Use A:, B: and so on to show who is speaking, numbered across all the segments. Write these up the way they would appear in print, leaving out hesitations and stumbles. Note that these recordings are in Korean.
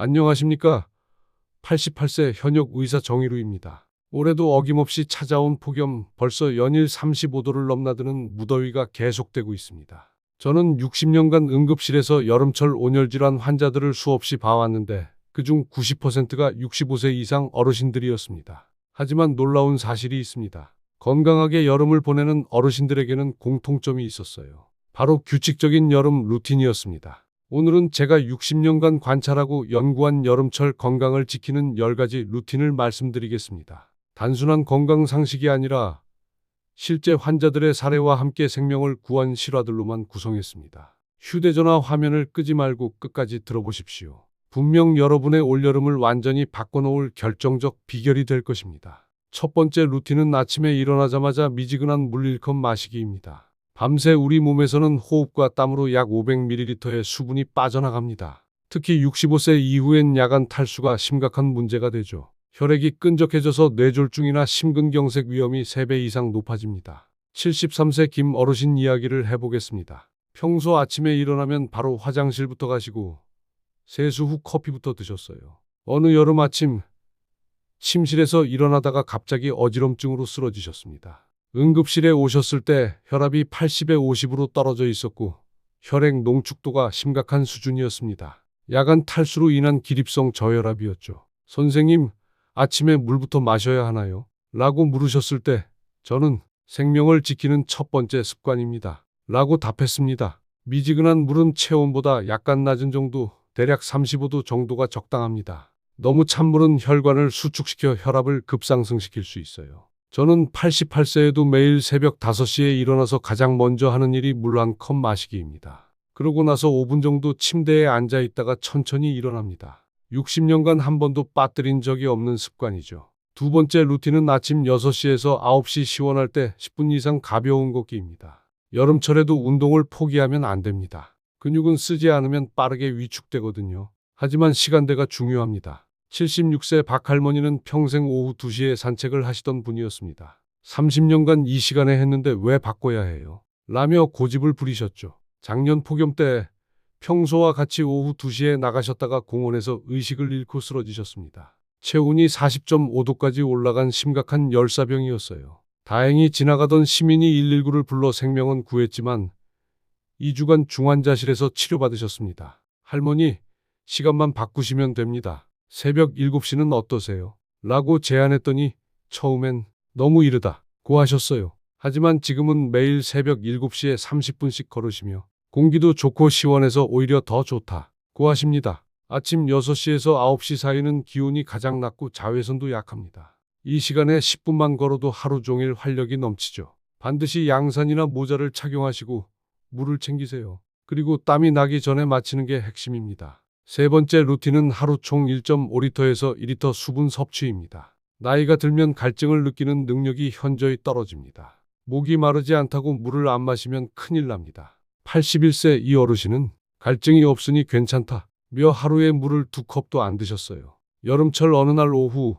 A: 안녕하십니까? 88세 현역 의사 정의루입니다. 올해도 어김없이 찾아온 폭염, 벌써 연일 35도를 넘나드는 무더위가 계속되고 있습니다. 저는 60년간 응급실에서 여름철 온열질환 환자들을 수없이 봐왔는데 그중 90%가 65세 이상 어르신들이었습니다. 하지만 놀라운 사실이 있습니다. 건강하게 여름을 보내는 어르신들에게는 공통점이 있었어요. 바로 규칙적인 여름 루틴이었습니다. 오늘은 제가 60년간 관찰하고 연구한 여름철 건강을 지키는 10가지 루틴을 말씀드리겠습니다. 단순한 건강 상식이 아니라 실제 환자들의 사례와 함께 생명을 구한 실화들로만 구성했습니다. 휴대전화 화면을 끄지 말고 끝까지 들어보십시오. 분명 여러분의 올여름을 완전히 바꿔놓을 결정적 비결이 될 것입니다. 첫 번째 루틴은 아침에 일어나자마자 미지근한 물 1컵 마시기입니다. 밤새 우리 몸에서는 호흡과 땀으로 약 500ml의 수분이 빠져나갑니다. 특히 65세 이후엔 야간 탈수가 심각한 문제가 되죠. 혈액이 끈적해져서 뇌졸중이나 심근경색 위험이 3배 이상 높아집니다. 73세 김 어르신 이야기를 해보겠습니다. 평소 아침에 일어나면 바로 화장실부터 가시고 세수 후 커피부터 드셨어요. 어느 여름 아침 침실에서 일어나다가 갑자기 어지럼증으로 쓰러지셨습니다. 응급실에 오셨을 때 혈압이 80에 50으로 떨어져 있었고 혈액 농축도가 심각한 수준이었습니다. 야간 탈수로 인한 기립성 저혈압이었죠. 선생님, 아침에 물부터 마셔야 하나요? 라고 물으셨을 때 저는 생명을 지키는 첫 번째 습관입니다. 라고 답했습니다. 미지근한 물은 체온보다 약간 낮은 정도, 대략 35도 정도가 적당합니다. 너무 찬 물은 혈관을 수축시켜 혈압을 급상승시킬 수 있어요. 저는 88세에도 매일 새벽 5시에 일어나서 가장 먼저 하는 일이 물 1컵 마시기입니다. 그러고 나서 5분 정도 침대에 앉아 있다가 천천히 일어납니다. 60년간 한 번도 빠뜨린 적이 없는 습관이죠. 두 번째 루틴은 아침 6시에서 9시 시원할 때 10분 이상 가벼운 걷기입니다. 여름철에도 운동을 포기하면 안 됩니다. 근육은 쓰지 않으면 빠르게 위축되거든요. 하지만 시간대가 중요합니다. 76세 박할머니는 평생 오후 2시에 산책을 하시던 분이었습니다. 30년간 이 시간에 했는데 왜 바꿔야 해요? 라며 고집을 부리셨죠. 작년 폭염 때 평소와 같이 오후 2시에 나가셨다가 공원에서 의식을 잃고 쓰러지셨습니다. 체온이 40.5도까지 올라간 심각한 열사병이었어요. 다행히 지나가던 시민이 119를 불러 생명은 구했지만 2주간 중환자실에서 치료받으셨습니다. 할머니, 시간만 바꾸시면 됩니다. 새벽 7시는 어떠세요? 라고 제안했더니 처음엔 너무 이르다고 하셨어요. 하지만 지금은 매일 새벽 7시에 30분씩 걸으시며 공기도 좋고 시원해서 오히려 더 좋다고 하십니다. 아침 6시에서 9시 사이는 기온이 가장 낮고 자외선도 약합니다. 이 시간에 10분만 걸어도 하루 종일 활력이 넘치죠. 반드시 양산이나 모자를 착용하시고 물을 챙기세요. 그리고 땀이 나기 전에 마치는 게 핵심입니다. 세 번째 루틴은 하루 총 1.5리터에서 2리터 수분 섭취입니다. 나이가 들면 갈증을 느끼는 능력이 현저히 떨어집니다. 목이 마르지 않다고 물을 안 마시면 큰일 납니다. 81세 이 어르신은 갈증이 없으니 괜찮다며 하루에 물을 2컵도 안 드셨어요. 여름철 어느 날 오후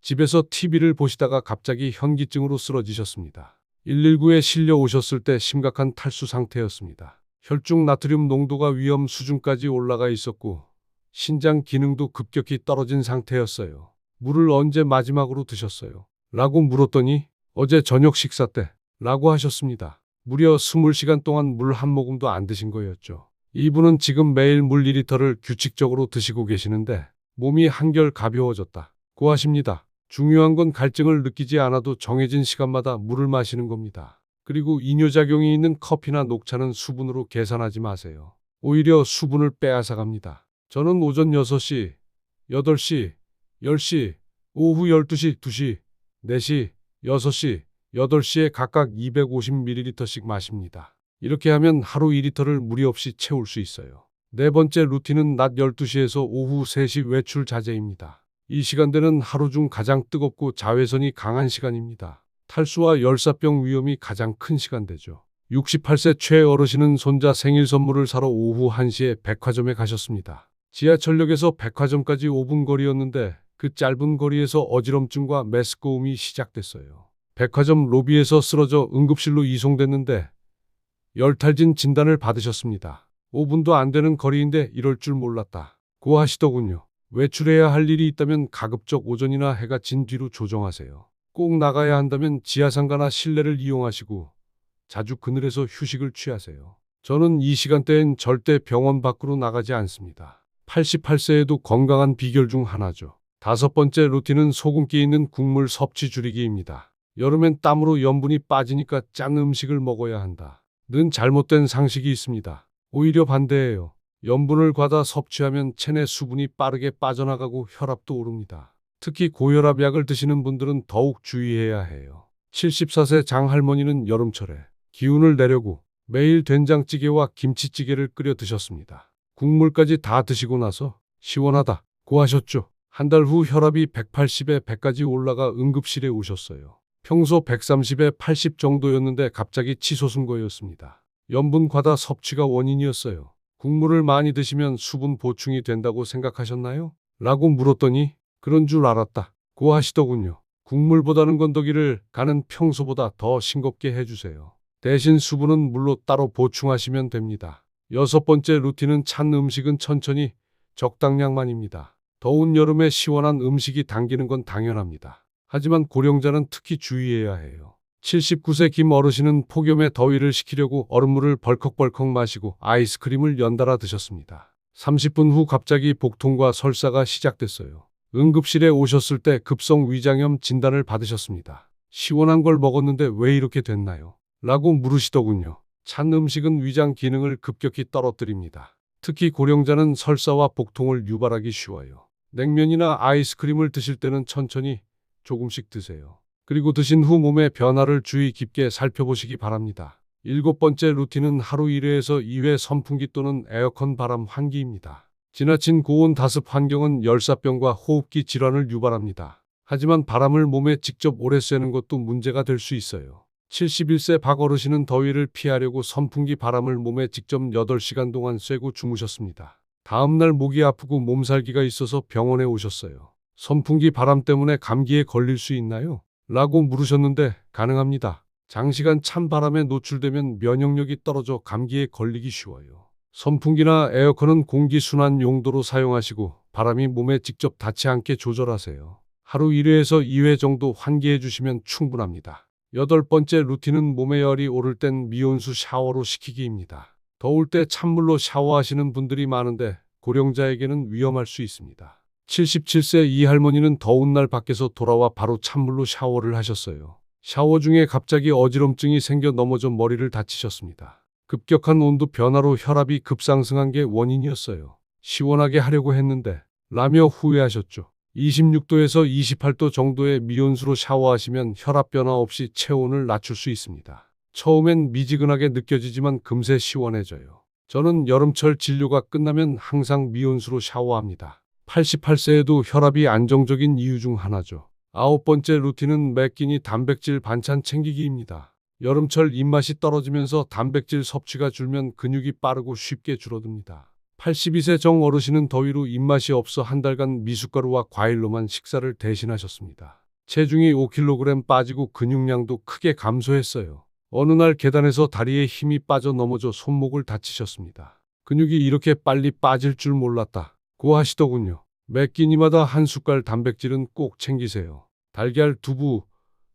A: 집에서 TV를 보시다가 갑자기 현기증으로 쓰러지셨습니다. 119에 실려 오셨을 때 심각한 탈수 상태였습니다. 혈중 나트륨 농도가 위험 수준까지 올라가 있었고 신장 기능도 급격히 떨어진 상태였어요. 물을 언제 마지막으로 드셨어요? 라고 물었더니 어제 저녁 식사 때 라고 하셨습니다. 무려 20시간 동안 물 한 모금도 안 드신 거였죠. 이분은 지금 매일 물 2리터를 규칙적으로 드시고 계시는데 몸이 한결 가벼워졌다고 하십니다. 중요한 건 갈증을 느끼지 않아도 정해진 시간마다 물을 마시는 겁니다. 그리고 이뇨작용이 있는 커피나 녹차는 수분으로 계산하지 마세요. 오히려 수분을 빼앗아갑니다. 저는 오전 6시, 8시, 10시, 오후 12시, 2시, 4시, 6시, 8시에 각각 250ml씩 마십니다. 이렇게 하면 하루 2리터를 무리 없이 채울 수 있어요. 네 번째 루틴은 낮 12시에서 오후 3시 외출 자제입니다. 이 시간대는 하루 중 가장 뜨겁고 자외선이 강한 시간입니다. 탈수와 열사병 위험이 가장 큰 시간대죠. 68세 최 어르신은 손자 생일 선물을 사러 오후 1시에 백화점에 가셨습니다. 지하철역에서 백화점까지 5분 거리였는데 그 짧은 거리에서 어지럼증과 메스꺼움이 시작됐어요. 백화점 로비에서 쓰러져 응급실로 이송됐는데 열탈진 진단을 받으셨습니다. 5분도 안 되는 거리인데 이럴 줄 몰랐다. 고 하시더군요. 외출해야 할 일이 있다면 가급적 오전이나 해가 진 뒤로 조정하세요. 꼭 나가야 한다면 지하상가나 실내를 이용하시고 자주 그늘에서 휴식을 취하세요. 저는 이 시간대엔 절대 병원 밖으로 나가지 않습니다. 88세에도 건강한 비결 중 하나죠. 다섯 번째 루틴은 소금기 있는 국물 섭취 줄이기입니다. 여름엔 땀으로 염분이 빠지니까 짠 음식을 먹어야 한다. 는 잘못된 상식이 있습니다. 오히려 반대예요. 염분을 과다 섭취하면 체내 수분이 빠르게 빠져나가고 혈압도 오릅니다. 특히 고혈압 약을 드시는 분들은 더욱 주의해야 해요. 74세 장할머니는 여름철에 기운을 내려고 매일 된장찌개와 김치찌개를 끓여 드셨습니다. 국물까지 다 드시고 나서 시원하다고 하셨죠. 한 달 후 혈압이 180에 100까지 올라가 응급실에 오셨어요. 평소 130에 80 정도였는데 갑자기 치솟은 거였습니다. 염분 과다 섭취가 원인이었어요. 국물을 많이 드시면 수분 보충이 된다고 생각하셨나요? 라고 물었더니 그런 줄 알았다고 하시더군요. 국물보다는 건더기를 간은 평소보다 더 싱겁게 해주세요. 대신 수분은 물로 따로 보충하시면 됩니다. 여섯 번째 루틴은 찬 음식은 천천히 적당량만입니다. 더운 여름에 시원한 음식이 당기는 건 당연합니다. 하지만 고령자는 특히 주의해야 해요. 79세 김 어르신은 폭염에 더위를 식히려고 얼음물을 벌컥벌컥 마시고 아이스크림을 연달아 드셨습니다. 30분 후 갑자기 복통과 설사가 시작됐어요. 응급실에 오셨을 때 급성 위장염 진단을 받으셨습니다. 시원한 걸 먹었는데 왜 이렇게 됐나요? 라고 물으시더군요. 찬 음식은 위장 기능을 급격히 떨어뜨립니다. 특히 고령자는 설사와 복통을 유발하기 쉬워요. 냉면이나 아이스크림을 드실 때는 천천히 조금씩 드세요. 그리고 드신 후 몸의 변화를 주의 깊게 살펴보시기 바랍니다. 일곱 번째 루틴은 하루 1회에서 2회 선풍기 또는 에어컨 바람 환기입니다. 지나친 고온 다습 환경은 열사병과 호흡기 질환을 유발합니다. 하지만 바람을 몸에 직접 오래 쐬는 것도 문제가 될 수 있어요. 71세 박 어르신은 더위를 피하려고 선풍기 바람을 몸에 직접 8시간 동안 쐬고 주무셨습니다. 다음날 목이 아프고 몸살기가 있어서 병원에 오셨어요. 선풍기 바람 때문에 감기에 걸릴 수 있나요? 라고 물으셨는데 가능합니다. 장시간 찬 바람에 노출되면 면역력이 떨어져 감기에 걸리기 쉬워요. 선풍기나 에어컨은 공기순환 용도로 사용하시고 바람이 몸에 직접 닿지 않게 조절하세요. 하루 1회에서 2회 정도 환기해 주시면 충분합니다. 여덟 번째 루틴은 몸에 열이 오를 땐 미온수 샤워로 식히기입니다. 더울 때 찬물로 샤워하시는 분들이 많은데 고령자에게는 위험할 수 있습니다. 77세 이 할머니는 더운 날 밖에서 돌아와 바로 찬물로 샤워를 하셨어요. 샤워 중에 갑자기 어지럼증이 생겨 넘어져 머리를 다치셨습니다. 급격한 온도 변화로 혈압이 급상승한 게 원인이었어요. 시원하게 하려고 했는데 라며 후회하셨죠. 26도에서 28도 정도의 미온수로 샤워하시면 혈압 변화 없이 체온을 낮출 수 있습니다. 처음엔 미지근하게 느껴지지만 금세 시원해져요. 저는 여름철 진료가 끝나면 항상 미온수로 샤워합니다. 88세에도 혈압이 안정적인 이유 중 하나죠. 아홉 번째 루틴은 매 끼니 단백질 반찬 챙기기입니다. 여름철 입맛이 떨어지면서 단백질 섭취가 줄면 근육이 빠르고 쉽게 줄어듭니다. 82세 정 어르신은 더위로 입맛이 없어 한 달간 미숫가루와 과일로만 식사를 대신하셨습니다. 체중이 5kg 빠지고 근육량도 크게 감소했어요. 어느 날 계단에서 다리에 힘이 빠져 넘어져 손목을 다치셨습니다. 근육이 이렇게 빨리 빠질 줄 몰랐다고 하시더군요. 매 끼니마다 한 숟갈 단백질은 꼭 챙기세요. 달걀, 두부,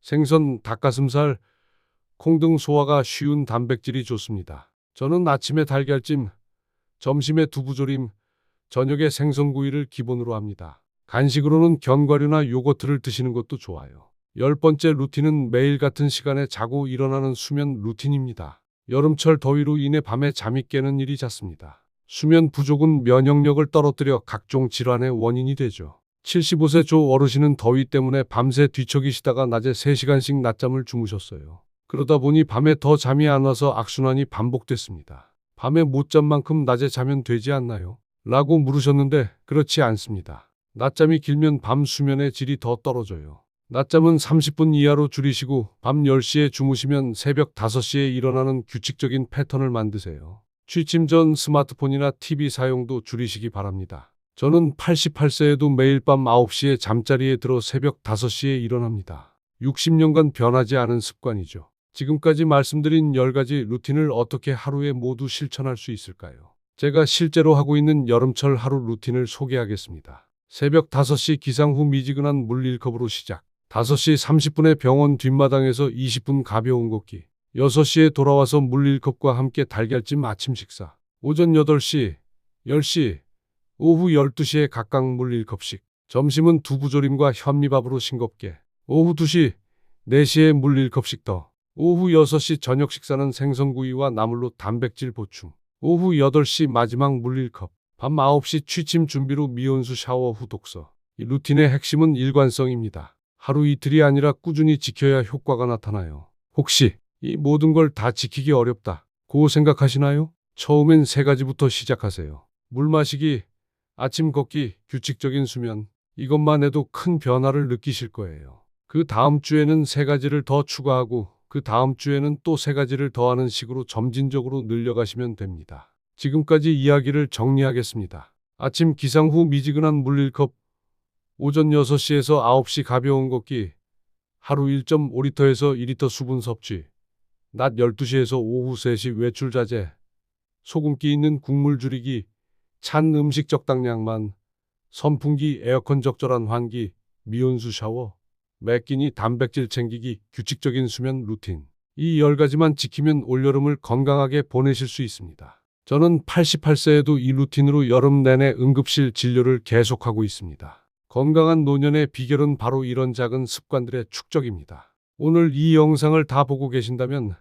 A: 생선, 닭가슴살, 콩 등 소화가 쉬운 단백질이 좋습니다. 저는 아침에 달걀찜, 점심에 두부조림, 저녁에 생선구이를 기본으로 합니다. 간식으로는 견과류나 요거트를 드시는 것도 좋아요. 열 번째 루틴은 매일 같은 시간에 자고 일어나는 수면 루틴입니다. 여름철 더위로 인해 밤에 잠이 깨는 일이 잦습니다. 수면 부족은 면역력을 떨어뜨려 각종 질환의 원인이 되죠. 75세 조 어르신은 더위 때문에 밤새 뒤척이시다가 낮에 3시간씩 낮잠을 주무셨어요. 그러다 보니 밤에 더 잠이 안 와서 악순환이 반복됐습니다. 밤에 못 잔 만큼 낮에 자면 되지 않나요? 라고 물으셨는데 그렇지 않습니다. 낮잠이 길면 밤 수면의 질이 더 떨어져요. 낮잠은 30분 이하로 줄이시고 밤 10시에 주무시면 새벽 5시에 일어나는 규칙적인 패턴을 만드세요. 취침 전 스마트폰이나 TV 사용도 줄이시기 바랍니다. 저는 88세에도 매일 밤 9시에 잠자리에 들어 새벽 5시에 일어납니다. 60년간 변하지 않은 습관이죠. 지금까지 말씀드린 10가지 루틴을 어떻게 하루에 모두 실천할 수 있을까요? 제가 실제로 하고 있는 여름철 하루 루틴을 소개하겠습니다. 새벽 5시 기상 후 미지근한 물 1컵으로 시작. 5시 30분에 병원 뒷마당에서 20분 가벼운 걷기. 6시에 돌아와서 물 1컵과 함께 달걀찜 아침 식사. 오전 8시, 10시, 오후 12시에 각각 물 1컵씩. 점심은 두부조림과 현미밥으로 싱겁게. 오후 2시, 4시에 물 1컵씩 더. 오후 6시 저녁 식사는 생선구이와 나물로 단백질 보충. 오후 8시 마지막 물 1컵. 밤 9시 취침 준비로 미온수 샤워 후 독서. 이 루틴의 핵심은 일관성입니다. 하루 이틀이 아니라 꾸준히 지켜야 효과가 나타나요. 혹시 이 모든 걸 다 지키기 어렵다고 생각하시나요? 처음엔 3가지부터 시작하세요. 물 마시기, 아침 걷기, 규칙적인 수면. 이것만 해도 큰 변화를 느끼실 거예요. 그 다음 주에는 3가지를 더 추가하고 그 다음 주에는 또 3가지를 더하는 식으로 점진적으로 늘려가시면 됩니다. 지금까지 이야기를 정리하겠습니다. 아침 기상 후 미지근한 물 1컵, 오전 6시에서 9시 가벼운 걷기, 하루 1.5리터에서 2리터 수분 섭취, 낮 12시에서 오후 3시 외출 자제, 소금기 있는 국물 줄이기, 찬 음식 적당량만, 선풍기 에어컨 적절한 환기, 미온수 샤워, 매 끼니 단백질 챙기기, 규칙적인 수면 루틴. 이 10가지만 지키면 올여름을 건강하게 보내실 수 있습니다. 저는 88세에도 이 루틴으로 여름 내내 응급실 진료를 계속하고 있습니다. 건강한 노년의 비결은 바로 이런 작은 습관들의 축적입니다. 오늘 이 영상을 다 보고 계신다면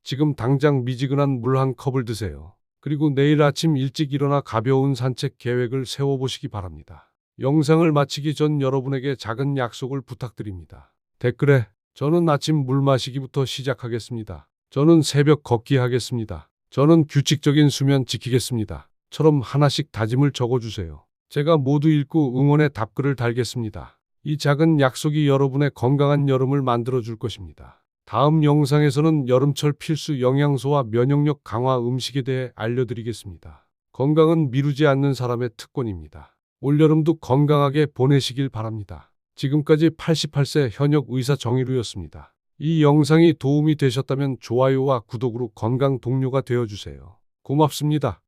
A: 지금 당장 미지근한 물 한 컵을 드세요. 그리고 내일 아침 일찍 일어나 가벼운 산책 계획을 세워보시기 바랍니다. 영상을 마치기 전 여러분에게 작은 약속을 부탁드립니다. 댓글에 저는 아침 물 마시기부터 시작하겠습니다. 저는 새벽 걷기 하겠습니다. 저는 규칙적인 수면 지키겠습니다. 처럼 하나씩 다짐을 적어주세요. 제가 모두 읽고 응원의 답글을 달겠습니다. 이 작은 약속이 여러분의 건강한 여름을 만들어줄 것입니다. 다음 영상에서는 여름철 필수 영양소와 면역력 강화 음식에 대해 알려드리겠습니다. 건강은 미루지 않는 사람의 특권입니다. 올여름도 건강하게 보내시길 바랍니다. 지금까지 88세 현역 의사 정의루였습니다. 이 영상이 도움이 되셨다면 좋아요와 구독으로 건강 동료가 되어주세요. 고맙습니다.